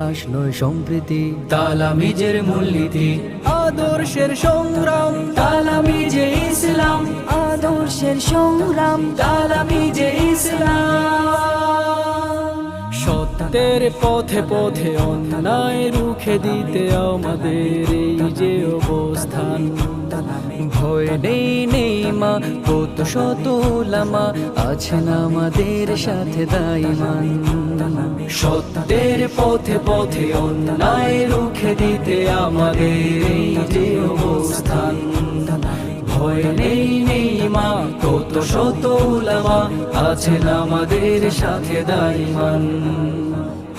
বিকাশ নয় সম্প্রীতি, তালামিজের মূলনীতি আদর্শের সংগ্রাম, তালামিজে ইসলাম আদর্শের সংগ্রাম, তালামিজে ইসলাম। সত্যের পথে পথে অন্যায় রুখে দিতে আমাদের এই যে অবস্থান। ভয় নেই মা, কত শত উলামা আছেন আমাদের সাথে দাইমান। সত্যের পথে পথে অন্যায় রুখে দিতে আমাদের এই যে অবস্থান। ভয় নেই মা, কত শত উলামা আছেন আমাদের সাথে দাইমান।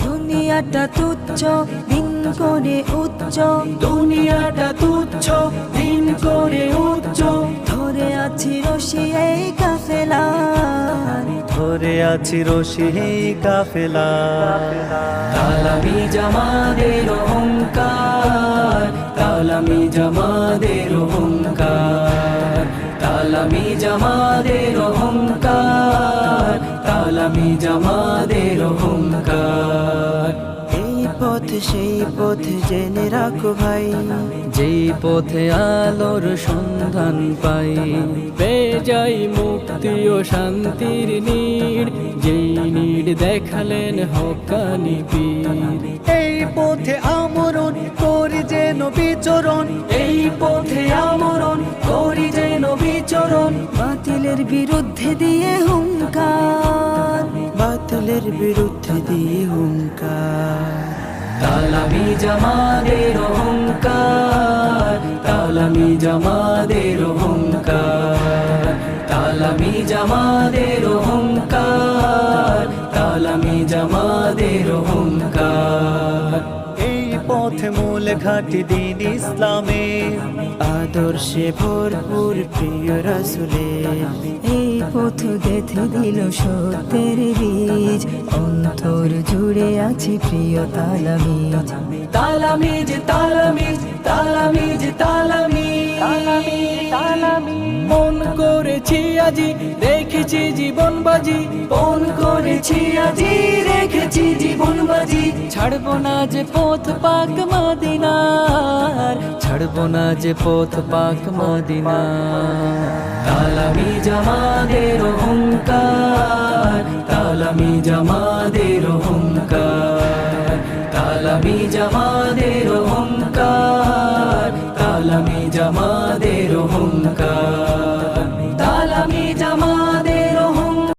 দুনিয়াটা তুচ্ছ দিন করে উচ্চ, দুনিয়াটা তুচ্ছ দিন করে উচ্চ, ধরে আছি রশি এই কাফেলার, ধরে আছি রশি কাফেলা। তালামিজ আমাদের অহংকার, তালামিজ আমাদের অহংকার, তালামিজ আমাদের অহংকার, তালামিজ আমাদের অহংকার। এই পথ সেই পথ জেনে রাখো ভাই, যেই পথে আলোর সন্ধান পাই, পেয়ে যাই মুক্তি ও শান্তির নীড়, যেই নীড় দেখালেন হক্কানি পীর। এই পথে আমরণ করি যেন বিচরণ, এই পথে আমরণ করি যেন বিচরণ, বাতিলের বিরুদ্ধে দিয়ে হুঙ্কার, বাতিলের বিরুদ্ধে দিয়ে হুঙ্কার। তালামিজ আমাদের অহংকার, তালামিজ আমাদের অহংকার, তালামিজ আমাদের অহংকার, তালামিজ আমাদের অহংকার। এই পথে মূল ঘাটি দিন ইসলামের, আদর্শে ভরপুর প্রিয় রাসূলের, এই পথ গেঁথে দিল সত্যের বীজ, অন্তর জুড়ে আছে প্রিয় তালামিজ। তালামিজ তালামিজ তালামিজ তালামিজ, মন করেছি আজি রেখেছি জীবন বাজি, মন করেছি আজি রেখেছি জীবন বাজি। ছাড়বো না যে পথ পাক মদিনার, ছাড়বো না যে পথ পাক মদিনার। তালামিজ আমাদের অহংকার, তালামিজ আমাদের